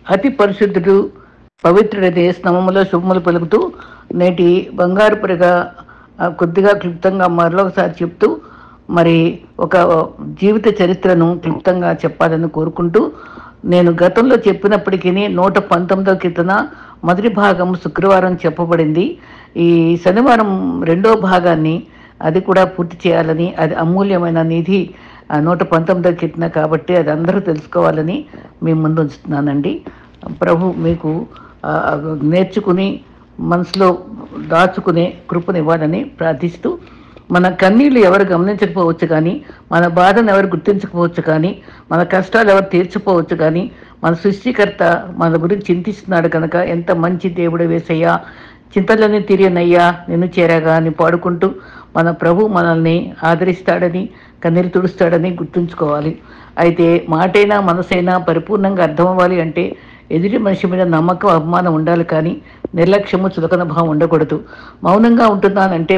అతి పరిశుద్ధుడు పవిత్రుడైతే స్నామములో శుభములు పలుకుతూ నేటి బంగారు పరిగా కొద్దిగా క్లుప్తంగా మరొకసారి చెప్తూ మరి ఒక జీవిత చరిత్రను క్లుప్తంగా చెప్పాలని కోరుకుంటూ, నేను గతంలో చెప్పినప్పటికీ 119వ కీర్తన మొదటి భాగం శుక్రవారం చెప్పబడింది. ఈ శనివారం రెండో భాగాన్ని అది కూడా పూర్తి చేయాలని, అది అమూల్యమైన నిధి 119వ కీర్తన కాబట్టి అది అందరూ తెలుసుకోవాలని మీ ముందు ఉంచుతున్నానండి. ప్రభు మీకు నేర్చుకుని మనసులో దాచుకునే కృపనివ్వాలని ప్రార్థిస్తూ, మన కన్నీళ్లు ఎవరు గమనించకపోవచ్చు కానీ, మన బాధను ఎవరు గుర్తించకపోవచ్చు కానీ, మన కష్టాలు ఎవరు తీర్చకపోవచ్చు కానీ, మన సృష్టికర్త మన గురించి చింతిస్తున్నాడు కనుక, ఎంత మంచి దేవుడు యేసయ్యా, చింతలన్నీ తీరియనయ్యా నిన్ను చేరగా అని పాడుకుంటూ మన ప్రభు మనల్ని ఆదరిస్తాడని, కన్నీరు తుడుస్తాడని గుర్తుంచుకోవాలి. అయితే మాటైనా మనసైనా పరిపూర్ణంగా అర్థమవ్వాలి అంటే ఎదుటి మనిషి మీద నమ్మకం, అభిమానం ఉండాలి కానీ నిర్లక్ష్యము, చులకన భావం ఉండకూడదు. మౌనంగా ఉంటున్నానంటే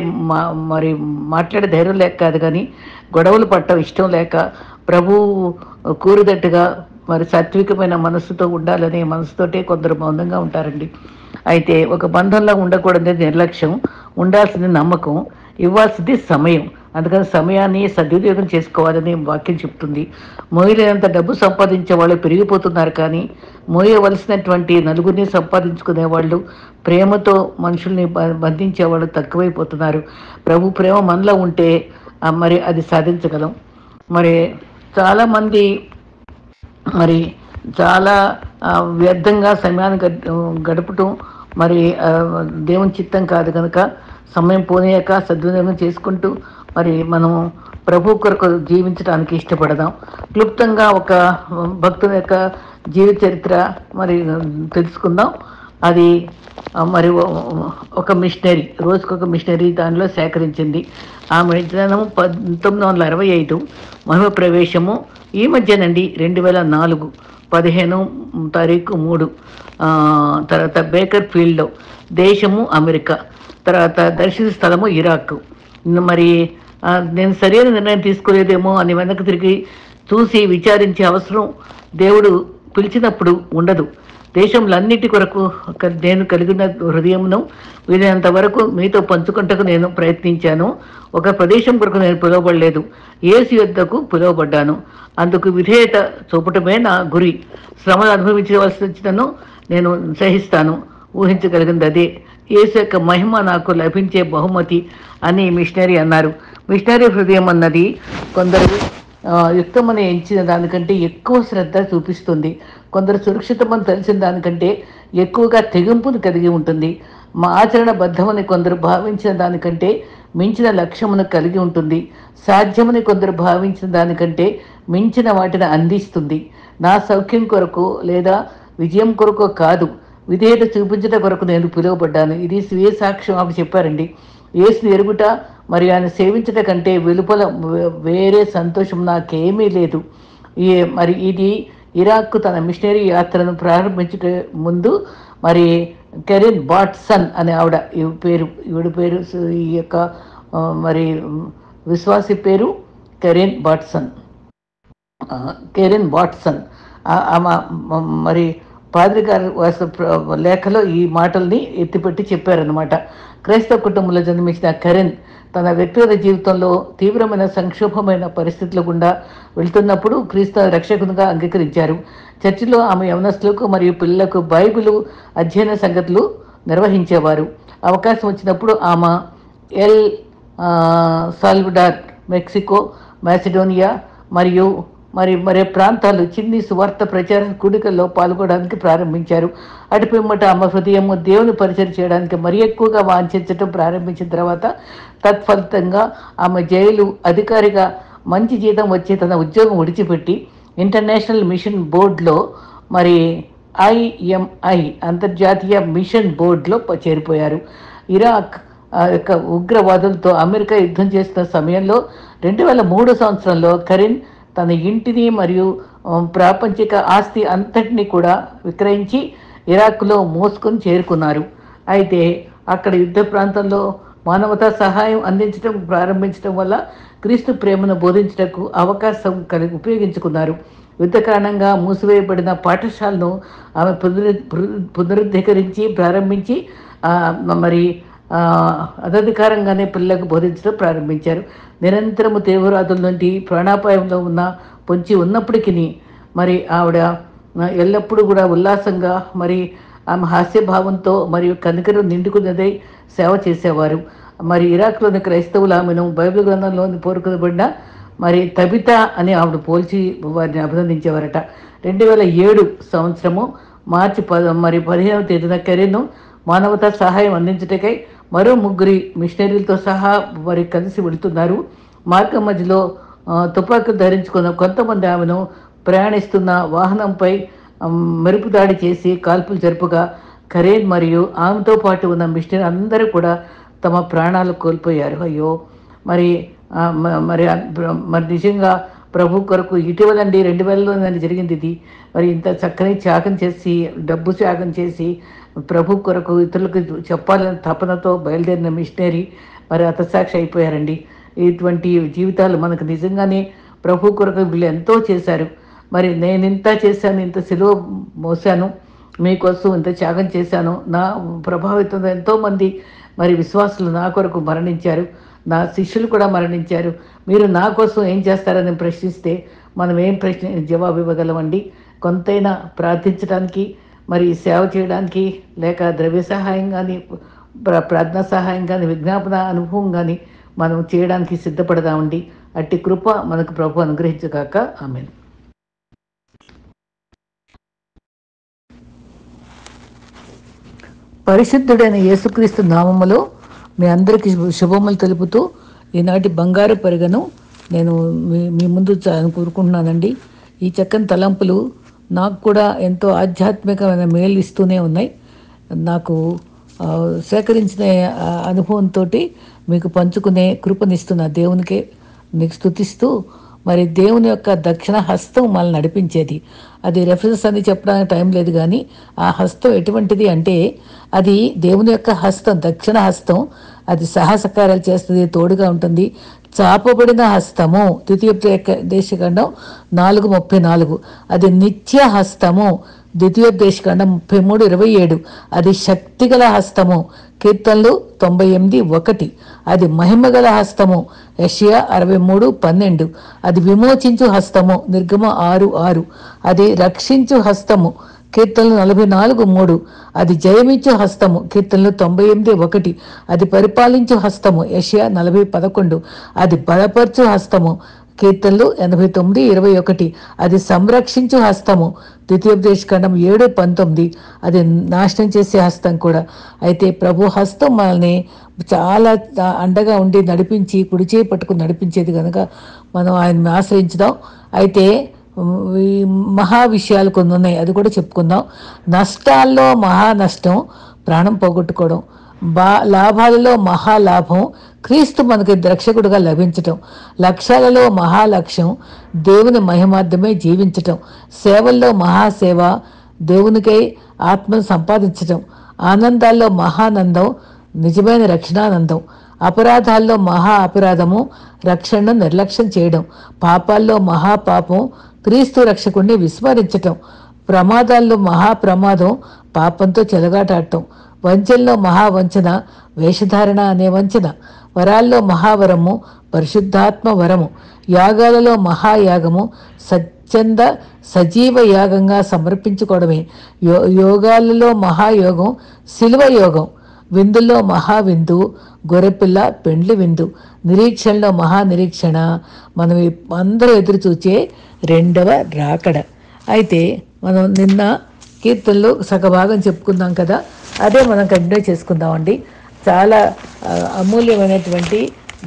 మరి మాట్లాడే ధైర్యం లేక కాదు కానీ, గొడవలు పట్టడం ఇష్టం లేక, ప్రభు కూరుదట్టుగా మరి సాత్వికమైన మనస్సుతో ఉండాలనే మనసుతోటే కొందరు మౌనంగా ఉంటారండి. అయితే ఒక బంధంలో ఉండకూడదు నిర్లక్ష్యం, ఉండాల్సింది నమ్మకం, ఇవ్వాల్సింది సమయం. అందుకని సమయాన్ని సద్వినియోగం చేసుకోవాలని వాక్యం చెప్తుంది. మోయలేనంత డబ్బు సంపాదించే వాళ్ళు పెరిగిపోతున్నారు కానీ, మోయవలసినటువంటి నలుగురిని సంపాదించుకునే వాళ్ళు, ప్రేమతో మనుషుల్ని బంధించే వాళ్ళు తక్కువైపోతున్నారు. ప్రభు ప్రేమ మనలో ఉంటే మరి అది సాధించగలం. మరి చాలామంది మరి చాలా వ్యర్థంగా సమయాన్ని గడపటం మరి దేవుని చిత్తం కాదు కనుక, సమయం పోనీయక సద్వినియోగం చేసుకుంటూ మరి మనం ప్రభు కొరకు జీవించడానికి ఇష్టపడదాం. క్లుప్తంగా ఒక భక్తుని యొక్క జీవిత చరిత్ర మరి తెలుసుకుందాం. అది మరి ఒక మిషనరీ, రోజుకొక మిషనరీ దానిలో సేకరించింది. ఆమె జననం 1965, మహిమ ప్రవేశము ఈ మధ్యనండి 2004 15/3, తర్వాత బేకర్ ఫీల్డ్లో, దేశము అమెరికా, తర్వాత దర్శన స్థలము ఇరాక్. మరి నేను సరైన నిర్ణయం తీసుకోలేదేమో అని వెనక్కి తిరిగి చూసి విచారించే అవసరం దేవుడు పిలిచినప్పుడు ఉండదు. దేశంలన్నిటి కొరకు నేను కలిగిన హృదయమును వీలైనంత వరకు మీతో పంచుకుంటకు నేను ప్రయత్నించాను. ఒక ప్రదేశం కొరకు నేను పిలువబడలేదు, యేసు యొద్దకు పిలువబడ్డాను. అందుకు విధేయత చూపటమే నా గురి. శ్రమలు అనుభవించవలసి వచ్చినను నేను సహిస్తాను. ఊహించగలిగింది అదే. యేసు యొక్క మహిమ నాకు లభించే బహుమతి అని మిషనరీ అన్నారు. మిషనరీ హృదయం అన్నది కొందరు యుక్తమని ఎంచిన దానికంటే ఎక్కువ శ్రద్ధ చూపిస్తుంది. కొందరు సురక్షితమని తెలిసిన దానికంటే ఎక్కువగా తెగింపును కలిగి ఉంటుంది. మా ఆచరణబద్ధమని కొందరు భావించిన దానికంటే మించిన లక్ష్యమును కలిగి ఉంటుంది. సాధ్యమని కొందరు భావించిన దానికంటే మించిన వాటిని అందిస్తుంది. నా సౌఖ్యం కొరకు లేదా విజయం కొరకు కాదు, విధేయత చూపించడం కొరకు నేను పిలువబడ్డాను. ఇది స్వీయ సాక్ష్యం ఆమె చెప్పారండి. యేసుని ఎరుగుట మరి ఆయన సేవించట కంటే వెలుపల వేరే సంతోషం నాకేమీ లేదు. మరి ఇది ఇరాక్ తన మిషనరీ యాత్రను ప్రారంభించే ముందు మరి కెరిన్ బాట్సన్ అనే ఆవిడ, ఈవిడ పేరు ఈ యొక్క మరి విశ్వాసి పేరు కెరిన్ బాట్సన్. ఆమె మరి పాద్రి గారు లేఖలో ఈ మాటల్ని ఎత్తిపెట్టి చెప్పారనమాట. క్రైస్తవ కుటుంబంలో జన్మించిన కెరిన్ తన వ్యక్తిగత జీవితంలో తీవ్రమైన సంక్షోభమైన పరిస్థితుల గుండా వెళ్తున్నప్పుడు క్రీస్తు రక్షకునిగా అంగీకరించారు. చర్చిలో ఆమె యవనస్తులకు మరియు పిల్లలకు బైబిలు అధ్యయన సంగతులు నిర్వహించేవారు. అవకాశం వచ్చినప్పుడు ఆమె ఎల్ సాల్వడార్, మెక్సికో, మాసిడోనియా మరియు మరే ప్రాంతాలు చిన్ని సువార్త ప్రచార కూడికల్లో పాల్గొనడానికి ప్రారంభించారు. అటు పిమ్మట ఆమె హృదయం దేవుని పరిచయం చేయడానికి మరి ఎక్కువగా వాంఛించడం ప్రారంభించిన తర్వాత తత్ఫలితంగా ఆమె జైలు అధికారిగా మంచి జీతం వచ్చే తన ఉద్యోగం విడిచిపెట్టి ఇంటర్నేషనల్ మిషన్ బోర్డులో మరి IMI అంతర్జాతీయ మిషన్ బోర్డులో చేరిపోయారు. ఇరాక్ యొక్క ఉగ్రవాదులతో అమెరికా యుద్ధం చేస్తున్న సమయంలో 2003 సంవత్సరంలో కెరిన్ తన ఇంటిని మరియు ప్రాపంచిక ఆస్తి అంతటిని కూడా విక్రయించి ఇరాక్లో మోసుకొని చేరుకున్నారు. అయితే అక్కడ యుద్ధ ప్రాంతంలో మానవతా సహాయం అందించడం ప్రారంభించడం వల్ల క్రీస్తు ప్రేమను బోధించటకు అవకాశం కలిగి ఉపయోగించుకున్నారు. యుద్ధ కారణంగా మూసివేయబడిన పాఠశాలను ఆమె పునరుద్ధీకరించి ప్రారంభించి మరి అనధికారంగానే పిల్లలకు బోధించడం ప్రారంభించారు. నిరంతరము తీవ్రవాదుల నుండి ప్రాణాపాయంలో పొంచి ఉన్నప్పటికీ మరి ఆవిడ ఎల్లప్పుడూ కూడా ఉల్లాసంగా మరి ఆమె హాస్యభావంతో మరియు కనికరం నిండుకున్నదై సేవ చేసేవారు. మరి ఇరాక్లోని క్రైస్తవులు ఆమెను బైబిల్ గ్రంథంలోని పేర్కొనబడిన మరి తబిత అని ఆవిడ పోల్చి వారిని అభినందించేవారట. 2007 సంవత్సరము మార్చి 15వ తేదీన కెరీర్ను మానవతా సహాయం అందించటకై మరో 3 మిషనరీలతో సహా వారి కలిసి వెళుతున్నారు. మార్గం మధ్యలో తుపాకులు ధరించుకున్న కొంతమంది ఆమెను ప్రయాణిస్తున్న వాహనంపై మెరుపు దాడి చేసి కాల్పులు జరుపుగా కరేన్ మరియు ఆమెతో పాటు ఉన్న మిషనరీ అందరూ కూడా తమ ప్రాణాలు కోల్పోయారు. అయ్యో, మరి మరి మరి నిజంగా ప్రభు కొరకు ఇటీవలండి 2000లో జరిగింది ఇది. మరి ఇంత చక్కని త్యాగం చేసి, డబ్బు త్యాగం చేసి ప్రభు కొరకు ఇతరులకు చెప్పాలని తపనతో బయలుదేరిన మిషనరీ మరి హతసాక్షి అయిపోయారండి. ఇటువంటి జీవితాలు మనకు నిజంగానే ప్రభు కొరకు వీళ్ళు ఎంతో చేశారు. మరి నేను ఇంత చేశాను, ఇంత సిలువ మోసాను, మీకోసం ఇంత త్యాగం చేశాను, నా ప్రభావితంగా ఎంతోమంది మరి విశ్వాసులు నా కొరకు మరణించారు, నా శిష్యులు కూడా మరణించారు, మీరు నా కోసం ఏం చేస్తారని ప్రశ్నిస్తే మనం ఏం జవాబు ఇవ్వగలమండి? కొంతైనా ప్రార్థించడానికి, మరి సేవ చేయడానికి, లేక ద్రవ్య సహాయం కానీ, ప్రార్థన సహాయం కానీ, విజ్ఞాపన అనుభవం కానీ మనం చేయడానికి సిద్ధపడదామండి. అట్టి కృప మనకు ప్రభు అనుగ్రహించగాక. ఆమేన్. పరిశుద్ధుడైన యేసుక్రీస్తు నామములో మీ అందరికీ శుభములు తెలుపుతూ ఈనాటి బంగారు పరిగను నేను మీ ముందు కోరుకుంటున్నానండి. ఈ చక్కని తలంపులు నాకు కూడా ఎంతో ఆధ్యాత్మికమైన మేలు ఇస్తూనే ఉన్నాయి. నాకు సేకరించిన అనుభవంతో మీకు పంచుకునే కృపనిస్తున్న దేవునికే నీకు స్తుతిస్తూ, మరి దేవుని యొక్క దక్షిణ హస్తం మనల్ని నడిపించేది. అది రెఫరెన్స్ అని చెప్పడానికి టైం లేదు, కానీ ఆ హస్తం ఎటువంటిది అంటే అది దేవుని యొక్క హస్తం, దక్షిణ హస్తం. అది సాహసకార్యాలు చేస్తుంది, తోడుగా ఉంటుంది. చాపబడిన హస్తము, ద్వితీయోపదేశకాండం 4:34. అది నిత్య హస్తము, ద్వితీయోపదేశకాండం 33:27. అది శక్తిగల హస్తము, కీర్తనలు 98:1. అది మహిమగల హస్తము, యెషయా 63:12. అది విమోచించు హస్తము, నిర్గమ 6:6. అది రక్షించు హస్తము, కీర్తనలు 44:3. అది జయమిచ్చు హస్తము, కీర్తనలు 98:1. అది పరిపాలించు హస్తము, యెషయా 40:11. అది బలపరచు హస్తము, కీర్తనలు 89:21. అది సంరక్షించు హస్తము, ద్వితీయోపదేశకాండం 7:19. అది నాశనం చేసే హస్తం కూడా. అయితే ప్రభు హస్తం మనల్ని చాలా అండగా ఉండి నడిపించి, కుడిచేయి పట్టుకుని నడిపించేది కనుక మనం ఆయన్ని ఆశ్రయించుదాం. అయితే ఈ మహా విషయాలు కొన్ని ఉన్నాయి, అది కూడా చెప్పుకుందాం. నష్టాల్లో మహా నష్టం ప్రాణం పోగొట్టుకోవడం, లాభాలలో మహాలాభం క్రీస్తు మనకి రక్షకుడుగా లభించటం, లక్ష్యాలలో మహాలక్ష్యం దేవుని మహిమార్థమే జీవించటం, సేవల్లో మహాసేవ దేవునికై ఆత్మను సంపాదించటం, ఆనందాల్లో మహానందం నిజమైన రక్షణానందం, అపరాధాల్లో మహా అపరాధము రక్షణను నిర్లక్ష్యం చేయడం, పాపాల్లో మహాపాపం క్రీస్తు రక్షకుడిని విస్మరించటం, ప్రమాదాల్లో మహాప్రమాదం పాపంతో చెలగాటాడటం, వంచనలో మహావంచన వేషధారణ అనే వంచన, వరాల్లో మహావరము పరిశుద్ధాత్మ వరము, యాగాలలో మహాయాగము స్వచ్ఛంద సజీవ యాగంగా సమర్పించుకోవడమే, యోగాలలో మహాయోగం శిలువ యోగం, విందుల్లో మహావిందు గొర్రెపిల్ల పెండ్లి విందు, నిరీక్షణలో మహానిరీక్షణ మనం అందరూ ఎదురు చూచే రెండవ రాకడ. అయితే మనం నిన్న కీర్తనలో సగభాగం చెప్పుకుందాం కదా, అదే మనం కంటిన్యూ చేసుకుందామండి. చాలా అమూల్యమైనటువంటి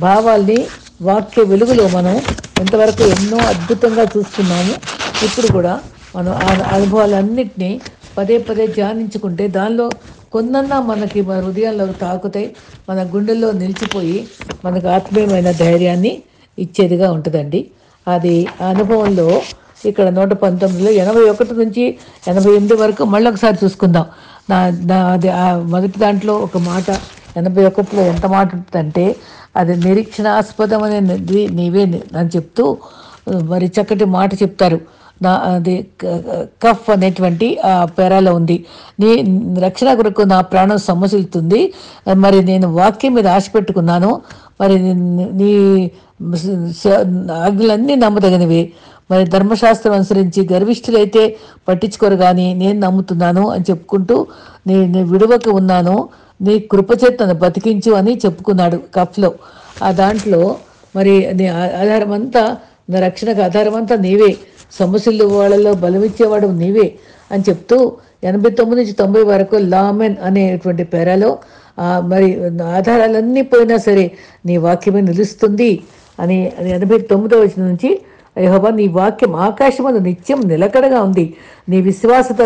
భావాల్ని వాక్య వెలుగులో మనం ఇంతవరకు ఎన్నో అద్భుతంగా చూస్తున్నాము. ఇప్పుడు కూడా మనం ఆ అనుభవాలన్నింటినీ పదే పదే ధ్యానించుకుంటే దానిలో కొన్నన్నా మనకి మన హృదయాల్లో తాకుతాయి, మన గుండెల్లో నిలిచిపోయి మనకు ఆత్మీయమైన ధైర్యాన్ని ఇచ్చేదిగా ఉంటుందండి. అది అనుభవంలో ఇక్కడ 119లో 81 నుంచి 88 వరకు మళ్ళీ ఒకసారి చూసుకుందాం. అది మొదటి దాంట్లో ఒక మాట 81లో ఎంత మాట ఉంటుందంటే, అది నిరీక్షణాస్పదమైనది నీవే అని చెప్తూ మరి చక్కటి మాట చెప్తారు. అది కఫ్ అనేటువంటి ఆ పేరాలో ఉంది. నీ రక్షణ కొరకు నా ప్రాణం సొమ్మసిల్లుతుంది. మరి నేను వాక్యం మీద ఆశ పెట్టుకున్నాను. మరి నీ ఆజ్ఞలన్నీ నమ్మదగినవి. మరి ధర్మశాస్త్రం అనుసరించి గర్విష్ఠులైతే పట్టించుకోరు, కానీ నేను నమ్ముతున్నాను అని చెప్పుకుంటూ నీ విడువక ఉన్నాను, నీ కృపచేత నన్ను బతికించు అని చెప్పుకున్నాడు కఫ్లో. ఆ దాంట్లో మరి నీ ఆధారం అంతా, నా రక్షణకు ఆధారం అంతా నీవే, సమస్యలు వాళ్ళలో బలమిచ్చేవాడు నీవే అని చెప్తూ 89 నుంచి 90 వరకు లామెన్ అనేటువంటి పేరాలో మరి ఆధారాలన్నీ పోయినా సరే నీ వాక్యమే నిలుస్తుంది అని 89వ వచనం నుంచి, యెహోవా నీ వాక్యం ఆకాశమందు నిత్యం నిలకడగా ఉంది, నీ విశ్వాసత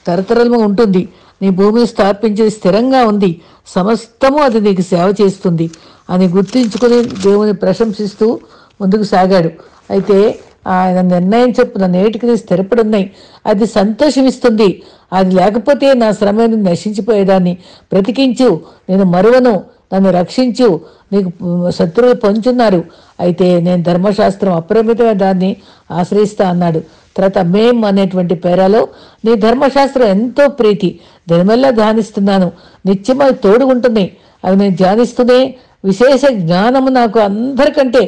తరతరము ఉంటుంది, నీ భూమిని స్థాపించేది స్థిరంగా ఉంది, సమస్తము అది నీకు సేవ చేస్తుంది అని గుర్తించుకుని దేవుని ప్రశంసిస్తూ ముందుకు సాగాడు. అయితే ఆయన నిర్ణయం చొప్పున నేటికి స్థిరపడున్నాయి, అది సంతోషమిస్తుంది. అది లేకపోతే నా శ్రమను నశించిపోయేదాన్ని. బ్రతికించు, నేను మరువను, నన్ను రక్షించు, నీకు శత్రువులు పొంచున్నారు. అయితే నేను ధర్మశాస్త్రం అపరిమితమైన దాన్ని ఆశ్రయిస్తా అన్నాడు. తర్వాత మేం అనేటువంటి పేరాలో, నీ ధర్మశాస్త్రం ఎంతో ప్రీతి, దానివల్ల ధ్యానిస్తున్నాను, నిత్యమై తోడుకుంటున్నాయి. అవి నేను ధ్యానిస్తూనే విశేష జ్ఞానము నాకు అందరికంటే,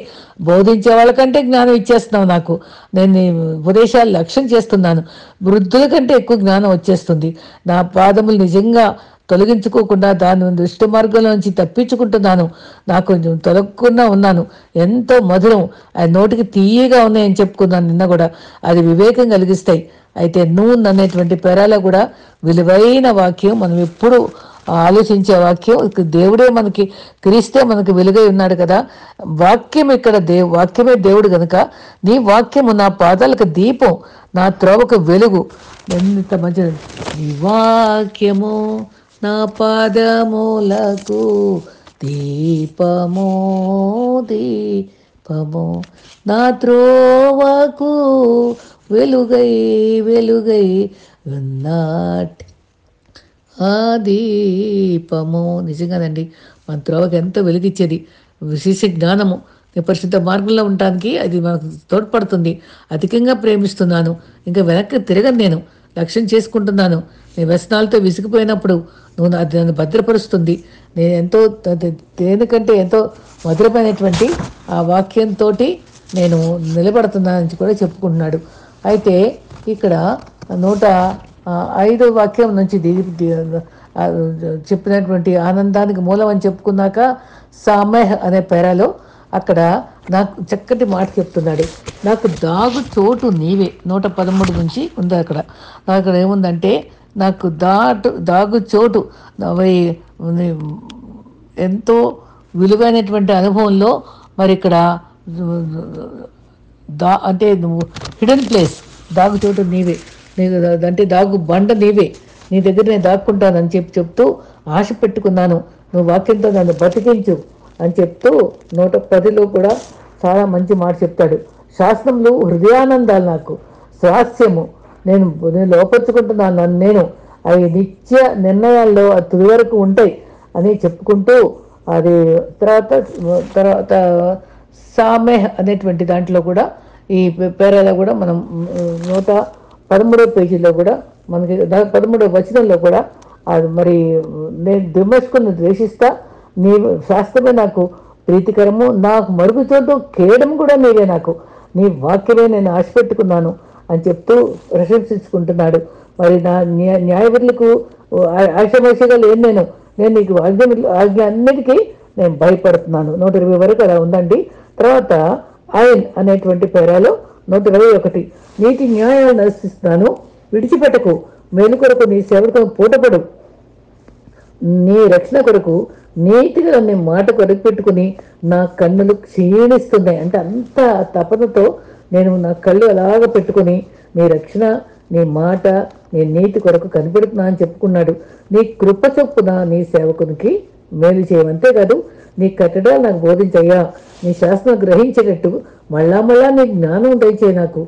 బోధించే వాళ్ళకంటే జ్ఞానం ఇచ్చేస్తున్నావు నాకు. నేను నీ ఉపదేశాలు లక్ష్యం చేస్తున్నాను. వృద్ధుల కంటే ఎక్కువ జ్ఞానం వచ్చేస్తుంది. నా పాదములు నిజంగా తొలగించుకోకుండా దాని దృష్టి మార్గంలోంచి తప్పించుకుంటున్నాను. నాకు కొంచెం తొలగకుండా ఉన్నాను. ఎంతో మధురం, అది నోటికి తీయగా ఉన్నాయని చెప్పుకున్నాను నిన్న కూడా. అది వివేకం కలిగిస్తాయి. అయితే నూన్ అనేటువంటి పేరాలో కూడా విలువైన వాక్యం, మనం ఎప్పుడు ఆలోచించే వాక్యం. దేవుడే మనకి, క్రీస్తే మనకి వెలుగై ఉన్నాడు కదా. వాక్యం ఇక్కడ వాక్యమే దేవుడు గనుక, నీ వాక్యము నా పాదాలకు దీపం, నా త్రోవకు వెలుగు. ఎంత మంచిది. నీ వాక్యము నా పాదములకు దీపము, దీపము నా త్రోవకు వెలుగై వెలుగై ఉన్నట్ ఆ దీపము. నిజంగానండి, మన త్రోవకి ఎంతో వెలిగిచ్చేది విశేష జ్ఞానము. పరిశుద్ధ మార్గంలో ఉండటానికి అది మనకు తోడ్పడుతుంది. అధికంగా ప్రేమిస్తున్నాను, ఇంకా వెనక్కి తిరగను, నేను లక్ష్యం చేసుకుంటున్నాను. నీ వ్యసనాలతో విసిగిపోయినప్పుడు నువ్వు అది నన్ను భద్రపరుస్తుంది. నేను ఎంతో దేనికంటే ఎంతో మధురమైనటువంటి ఆ వాక్యంతో నేను నిలబడుతున్నానని కూడా చెప్పుకుంటున్నాడు. అయితే ఇక్కడ 105వ వాక్యం నుంచి చెప్పినటువంటి ఆనందానికి మూలం అని చెప్పుకున్నాక, సామెహ్ అనే పేరాలో అక్కడ నాకు చక్కటి మాట చెప్తున్నాడు. నాకు దాగు చోటు నీవే. 113 నుంచి ఉంది అక్కడ. అక్కడ ఏముందంటే, నాకు దాగు చోటు ఎంతో విలువైనటువంటి అనుభవంలో మరి ఇక్కడ అంటే నువ్వు హిడెన్ ప్లేస్, దాగు చోటు నీవే, నీకు అంటే దాగు బండ నీవే, నీ దగ్గర నేను దాక్కుంటానని చెప్తూ ఆశ పెట్టుకున్నాను, నువ్వు వాక్యంతో నన్ను బతికించు అని చెప్తూ 110లో కూడా చాలా మంచి మాట చెప్తాడు. శాస్త్రంలో హృదయానందాలు నాకు స్వాస్యము, నేను లోపరుచుకుంటున్నాను నన్ను నేను, అవి నిత్య నిర్ణయాల్లో తుది వరకు ఉంటాయి అని చెప్పుకుంటూ, అది తర్వాత సామెహ్ అనేటువంటి దాంట్లో కూడా ఈ పేరాలో కూడా మనం 113వ పేజీలో కూడా మనకి 13వ వచనంలో కూడా అది మరి, నేను దిమస్కును ద్వేషిస్తా, నీ శాస్త్రమే నాకు ప్రీతికరము, నాకు మరుగుచోటు కేయడం కూడా నీవే, నాకు నీ వాక్యమే నేను ఆశ పెట్టుకున్నాను అని చెప్తూ ప్రశంసించుకుంటున్నాడు. మరి నా న్యాయవిధులకు ఆశమేషగా లేను, నేను నీకు ఆజ్ఞ అన్నిటికీ నేను భయపడుతున్నాను. 120 వరకు అలా ఉందండి. తర్వాత ఆయన అనేటువంటి పేరాలో 121, నీటి న్యాయాలను నశిస్తున్నాను, విడిచిపెట్టకు, మేలు కొరకు నీ సేవకు పూటపడు, నీ రక్షణ కొరకు నీతిగా నీ మాట కొరకు పెట్టుకుని నా కన్నులు క్షీణిస్తున్నాయి. అంటే అంత తపనతో నేను నా కళ్ళు అలాగ పెట్టుకుని నీ రక్షణ, నీ మాట, నీ నీతి కొరకు కనిపెడుతున్నా అని చెప్పుకున్నాడు. నీ కృప చొప్పున నీ సేవకునికి మేలు చేయమంతే కాదు, నీ కట్టడాలు నాకు బోధించయ్యా, నీ శాస్త్రం గ్రహించేటట్టు మళ్ళా నీ జ్ఞానం దయచేయి నాకు,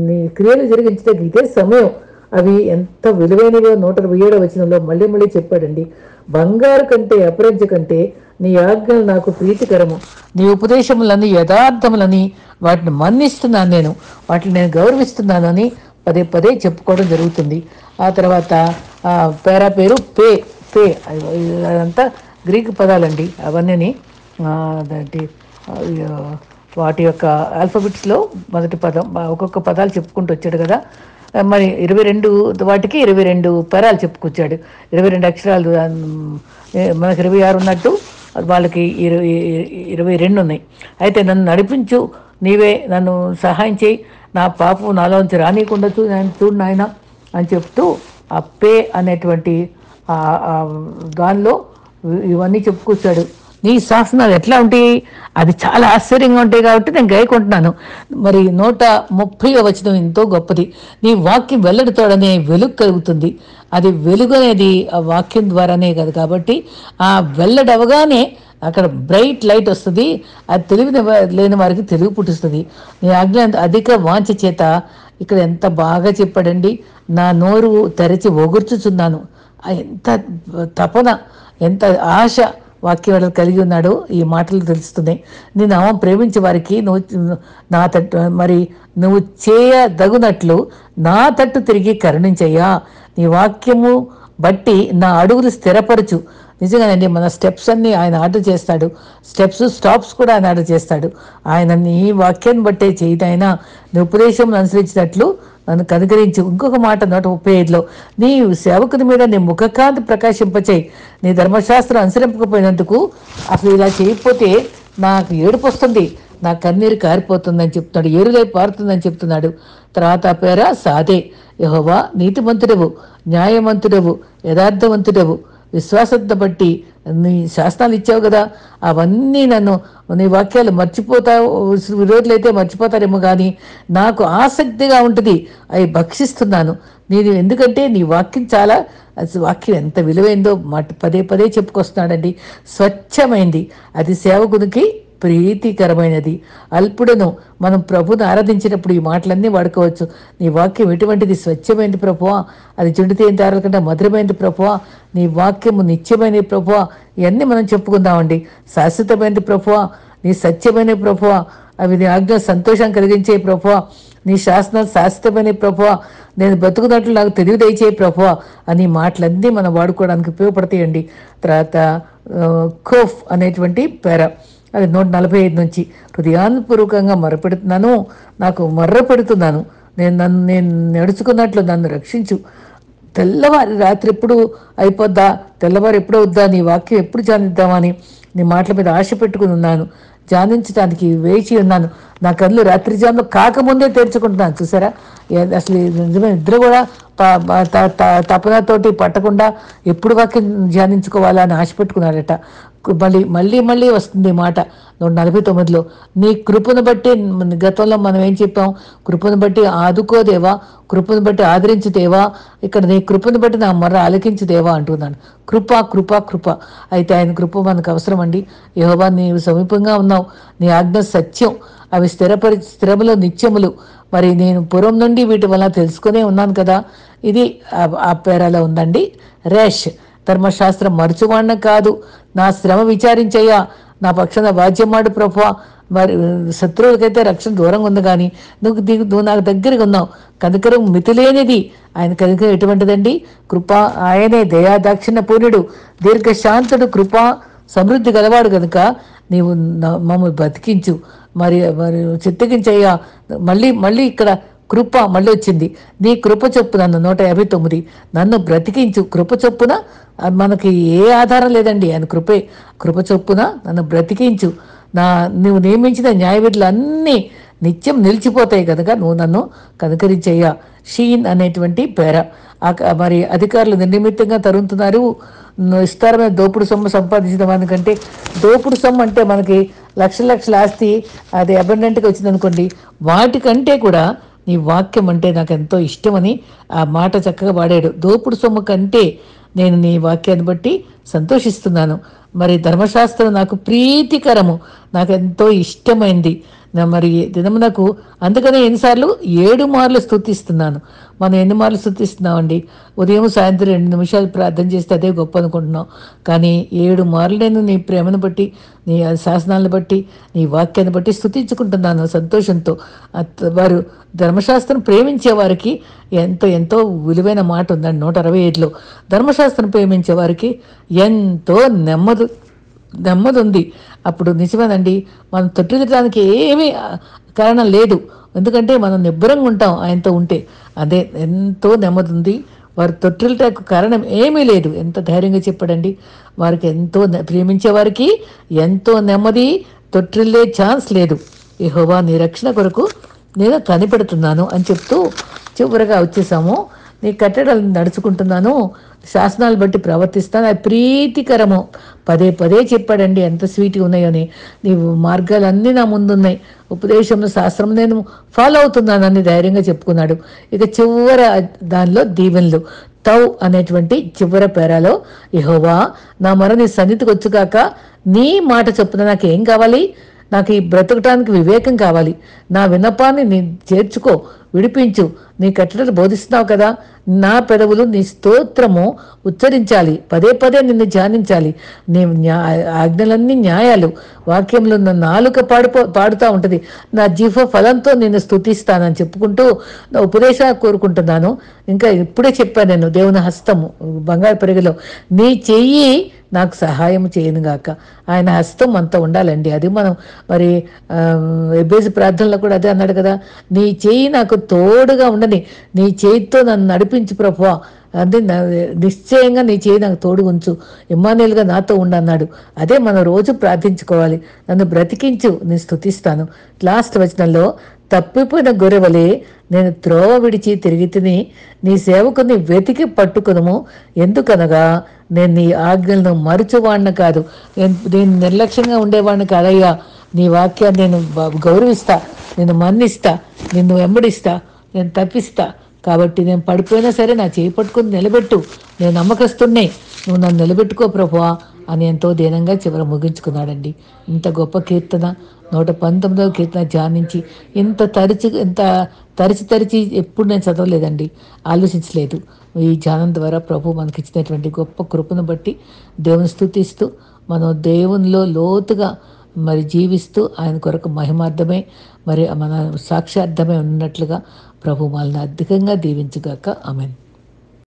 నీ క్రియలు జరిగించడానికి ఇదే సమయం అవి ఎంత విలువైనవో 127వ వచనంలో మళ్ళీ మళ్ళీ చెప్పాడండి. బంగారు కంటే అపరంజి కంటే నీ ఆజ్ఞలు నాకు ప్రీతికరము, నీ ఉపదేశములని యథార్థములని వాటిని మన్నిస్తున్నాను, వాటిని నేను గౌరవిస్తున్నాను అని పదే పదే చెప్పుకోవడం జరుగుతుంది. ఆ తర్వాత పేరా పేరు పే పే అదంతా గ్రీకు పదాలండి. అవన్నీ దాంటి వాటి యొక్క ఆల్ఫాబెట్స్లో మొదటి పదం ఒక్కొక్క పదాలు చెప్పుకుంటూ వచ్చాడు కదా. మరి 22 వాటికి 22 పదాలు చెప్పుకొచ్చాడు. 22 అక్షరాలు. మనకు 26 ఉన్నట్టు వాళ్ళకి 22 ఉన్నాయి. అయితే నన్ను నడిపించు, నీవే నన్ను సహాయం చేయి, నా పాపం నాలోంచి రానీయకుండా చూడు నాయన అని చెప్తూ ఆ పే అనేటువంటి దానిలో ఇవన్నీ చెప్పుకొచ్చాడు. నీ శాసనాలు ఎట్లా ఉంటాయి, అది చాలా ఆశ్చర్యంగా ఉంటాయి కాబట్టి నేను గాయకుంటున్నాను. మరి 130వ వచనం ఎంతో గొప్పది. నీ వాక్యం వెల్లడితోడనే వెలుగు కలుగుతుంది. అది వెలుగు అనేది ఆ వాక్యం ద్వారానే కదా. కాబట్టి ఆ వెల్లడవగానే అక్కడ బ్రైట్ లైట్ వస్తుంది. అది తెలివి లేని వారికి తెలుగు పుట్టిస్తుంది. నీ ఆజ్ఞ అధిక వాంఛ చేత ఇక్కడ ఎంత బాగా చెప్పాడండి. నా నోరు తెరచి ఒగుర్చుచున్నాను. ఎంత తపన, ఎంత ఆశ వాక్యం కలిగి ఉన్నాడో ఈ మాటలు తెలుస్తున్నాయి. నీ నామం ప్రేమించే వారికి నువ్వు నా తట్టు మరి నువ్వు చేయదగునట్లు నా తట్టు తిరిగి కరుణించయ్యా. నీ వాక్యము బట్టి నా అడుగులు స్థిరపరచు. నిజంగానండి, మన స్టెప్స్ అన్ని ఆయన ఆర్డర్ చేస్తాడు. స్టాప్స్ కూడా ఆయన ఆర్డర్ చేస్తాడు. ఆయన నీ వాక్యాన్ని బట్టే చేయదైనా నీ ఉపదేశం అనుసరించినట్లు నన్ను కనుగరించు. ఇంకొక మాట 135లో నీ సేవకుని మీద నీ ముఖకాంతి ప్రకాశింపచేయి. నీ ధర్మశాస్త్రం అనుసరింపకపోయినందుకు అసలు ఇలా చేయకపోతే నాకు ఏడుపు వస్తుంది, నా కన్నీరు కారిపోతుందని చెప్తున్నాడు, ఏరులై పారుతుందని చెప్తున్నాడు. తర్వాత పేర సాదే. యెహోవా నీతిమంతుడవు, న్యాయవంతుడవు, యథార్థవంతుడవు, విశ్వాసత బట్టి నీ శాసనాలు ఇచ్చావు కదా. అవన్నీ నన్ను నీ వాక్యాలు మర్చిపోతావు, విరోధులైతే మర్చిపోతారేమో కానీ నాకు ఆసక్తిగా ఉంటుంది, అవి భక్షిస్తున్నాను నేను. ఎందుకంటే నీ వాక్యం చాలా, వాక్యం ఎంత విలువైందో పదే పదే చెప్పుకొస్తున్నాడండి. స్వచ్ఛమైంది, అది సేవకునికి ప్రీతికరమైనది. అల్పుడను మనం ప్రభుని ఆరాధించినప్పుడు ఈ మాటలన్నీ వాడుకోవచ్చు. నీ వాక్యం ఎటువంటిది? స్వచ్ఛమైనది ప్రభువా, అది జుండితేని దారాల కంటే మధురమైనది ప్రభువా, నీ వాక్యము నిత్యమైనది ప్రభువా. ఇవన్నీ మనం చెప్పుకుందామండి. శాశ్వతమైనది ప్రభువా, నీ సత్యమైన ప్రభువా, అవి నీ ఆజ్ఞ సంతోషం కలిగించే ప్రభువా, నీ శాసనాలు శాశ్వతమైన ప్రభువా, నేను బతుకున్నట్లు నాకు తెలివి దయచే ప్రభువా అని మాటలన్నీ మనం వాడుకోవడానికి ఉపయోగపడతాయండి. తర్వాత ఖోఫ్ అనేటువంటి పేర, అది 145 నుంచి హృదయాన్పూర్వకంగా మొరపెడుతున్నాను, నాకు మొర్రపెడుతున్నాను, నేను నడుచుకున్నట్లు నన్ను రక్షించు. తెల్లవారి రాత్రి ఎప్పుడు అయిపోద్దా, తెల్లవారు ఎప్పుడు వద్దా, నీ వాక్యం ఎప్పుడు ధ్యానిద్దామని నీ మాటల మీద ఆశ పెట్టుకుని ఉన్నాను. ధ్యానించడానికి వేచి ఉన్నాను. నా కళ్ళు రాత్రి జాములో కాకముందే తెరుచుకుంటున్నాను. చూసారా, అసలు నిజమే, నిద్ర కూడా తపనతోటి పట్టకుండా ఎప్పుడు వాక్యం ధ్యానించుకోవాలా అని ఆశ పెట్టుకున్నాడట. మళ్ళీ మళ్ళీ వస్తుంది మాట 149లో. నీ కృపను బట్టి, గతంలో మనం ఏం చెప్పాం, కృపను బట్టి ఆదుకోదేవా, కృపను బట్టి ఆదరించుదేవా. ఇక్కడ నీ కృపను బట్టి నా మొర్ర ఆలకించుదేవా అంటున్నాను. కృప కృప కృప. అయితే ఆయన కృప మనకు అవసరం అండి. యెహోవా నీవు సమీపంగా ఉన్నావు, నీ ఆజ్ఞ సత్యం, అవి స్థిరములు నిత్యములు. మరి నేను పూర్వం నుండి వీటి వల్ల తెలుసుకునే ఉన్నాను కదా. ఇది ఆ పేరాలో ఉందండి. రేష్, ధర్మశాస్త్రం మరచువాడిన కాదు, నా శ్రమ విచారించయ్యా, నా పక్షాన వాద్యమాడు ప్రభువా. మరి శత్రువులకైతే రక్షణ దూరంగా ఉంది, కానీ నువ్వు నాకు దగ్గరగా ఉన్నావు. కనికరం మితిలేనిది. ఆయన కనికరం ఎటువంటిదండి? కృప. ఆయనే దయా దాక్షిణ్య పూర్ణుడు, దీర్ఘశాంతుడు, కృప సమృద్ధి గలవాడు కనుక నీవు మమ్మల్ని బతికించు, మరి చిత్తగించయ్యా. మళ్ళీ ఇక్కడ కృప మళ్ళీ వచ్చింది. నీ కృప చొప్పున 159 నన్ను బ్రతికించు. కృప చొప్పున మనకి ఏ ఆధారం లేదండి, ఆయన కృప చొప్పున నన్ను బ్రతికించు. నువ్వు నియమించిన న్యాయవిధులు అన్నీ నిత్యం నిలిచిపోతాయి కనుక నువ్వు నన్ను కనుకరించయ్యా. షీన్ అనేటువంటి పేర. మరి అధికారులు నిర్నిమిత్తంగా తరుగుతున్నారు. విస్తారమైన దోపుడు సొమ్ము సంపాదించిన దానికంటే, దోపుడు సొమ్ము అంటే మనకి లక్షల ఆస్తి అది అబండెంట్గా వచ్చింది అనుకోండి, వాటికంటే కూడా నీ వాక్యం అంటే నాకు ఎంతో ఇష్టమని ఆ మాట చక్కగా వాడాడు. దోపుడు సొమ్ము కంటే నేను నీ వాక్యాన్ని బట్టి సంతోషిస్తున్నాను. మరి ధర్మశాస్త్రం నాకు ప్రీతికరము, నాకు ఎంతో ఇష్టమైంది. మరి దినమునకు అందుకనే ఎన్నిసార్లు 7 మార్లు స్తుతిస్తున్నాను. మనం ఎన్ని మార్లు స్తుతిస్తున్నామండి. ఉదయం సాయంత్రం 2 నిమిషాలు ప్రార్థన చేస్తే అదే గొప్ప అనుకుంటున్నాం. కానీ 7 మార్లు నేను నీ ప్రేమను బట్టి, నీ శాసనాలను బట్టి, నీ వాక్యాన్ని బట్టి స్తుతించుకుంటున్నాను సంతోషంతో. వారు ధర్మశాస్త్రం ప్రేమించే వారికి ఎంతో ఎంతో విలువైన మాట ఉందండి 165లో. ధర్మశాస్త్రం ప్రేమించే వారికి ఎంతో నెమ్మది ఉంది. అప్పుడు నిజమేనండి, మనం తొట్టిల్లడానికి ఏమీ కారణం లేదు. ఎందుకంటే మనం నిబ్బరంగా ఉంటాం ఆయనతో ఉంటే. అదే ఎంతో నెమ్మది ఉంది. వారు తొట్టిల్లటకు కారణం ఏమీ లేదు. ఎంత ధైర్యంగా చెప్పాడండి. వారికి ఎంతో ప్రేమించే వారికి ఎంతో నెమ్మది, తొట్టిల్లే ఛాన్స్ లేదు. యెహోవా నీ రక్షణ కొరకు నేను కనిపెడుతున్నాను అని చెప్తూ చివరగా వచ్చేసాము. నీ కట్టడలు నడుచుకుంటున్నాను, శాసనాలు బట్టి ప్రవర్తిస్తాను, అది ప్రీతికరము. పదే పదే చెప్పాడండి ఎంత స్వీట్గా ఉన్నాయని. నీ మార్గాలన్నీ నా ముందున్నాయి, ఉపదేశంలో శాస్త్రం నేను ఫాలో అవుతున్నానని ధైర్యంగా చెప్పుకున్నాడు. ఇక చివర దానిలో దీవెనలు తౌ అనేటువంటి చివర పేరాలో, యెహోవా నా మొర నీ సన్నిధికి వచ్చుగాక, నీ మాట చొప్పున నాకు ఏం కావాలి? నాకు ఈ బ్రతకటానికి వివేకం కావాలి. నా విన్నపాన్ని నీ చేర్చుకో, విడిపించు. నీ కట్టడలు బోధిస్తున్నావు కదా, నా పెదవులు నీ స్తోత్రము ఉచ్చరించాలి, పదే పదే నిన్ను ధ్యానించాలి. నీ ఆజ్ఞలన్నీ న్యాయాలు. వాక్యంలో నా నాలుక పాడుతూ ఉంటుంది. నా జీవ ఫలంతో నిన్ను స్తుతిస్తానని చెప్పుకుంటూ నా ఉపదేశాలు కోరుకుంటున్నాను. ఇంకా ఇప్పుడే చెప్పాను నేను, దేవుని హస్తము బంగారు పెరుగులో నీ చెయ్యి నాకు సహాయం చేయనుగాక. ఆయన హస్తం అంతా ఉండాలండి. అది మనం మరి ఎబ్బేసి ప్రార్థనలో కూడా అదే అన్నాడు కదా, నీ చెయ్యి నాకు తోడుగా ఉండని, నీ చేయితో నన్ను నడిపించు ప్రభువా, అంటే నిశ్చయంగా నీ చేయి నాకు తోడు ఉంచు, ఇమ్మానుయేలుగా నాతో ఉండన్నాడు. అదే మనం రోజు ప్రార్థించుకోవాలి. నన్ను బ్రతికించు, నేను స్తుతిస్తాను. లాస్ట్ వచనంలో, తప్పిపోయిన గొర్రెవలే నేను త్రోవ విడిచి తిరిగి తిని నీ సేవకుని వెతికి పట్టుకును. ఎందుకనగా నేను నీ ఆజ్ఞలను మరుచువాడిని కాదు, నేను నిర్లక్ష్యంగా ఉండేవాడిని కాదయ్యా. నీ వాక్యాన్ని నేను గౌరవిస్తా, నేను మన్నిస్తా, నిన్ను వెంబడిస్తా, నేను తప్పిస్తా. కాబట్టి నేను పడిపోయినా సరే నా చేయి పట్టుకుని నిలబెట్టు, నేను నమ్మకస్తున్నే, నువ్వు నన్ను నిలబెట్టుకో ప్రభువా అని ఎంతో దీనంగా చివర ముగించుకున్నాడండి. ఇంత గొప్ప కీర్తన 119వ కీర్తన ధ్యానించి ఇంత తరిచి ఎప్పుడు నేను చదవలేదండి, ఆలోచించలేదు. ఈ ధ్యానం ద్వారా ప్రభు మనకి ఇచ్చినటువంటి గొప్ప కృపను బట్టి దేవుని స్తుతిస్తూ మనం దేవునిలో లోతుగా మరి జీవిస్తూ ఆయన కొరకు మహిమార్థమే మరి మన సాక్ష్యార్థమే ఉన్నట్లుగా ప్రభు మనల్ని అధికంగా దీవించుగాక. ఆమేన్.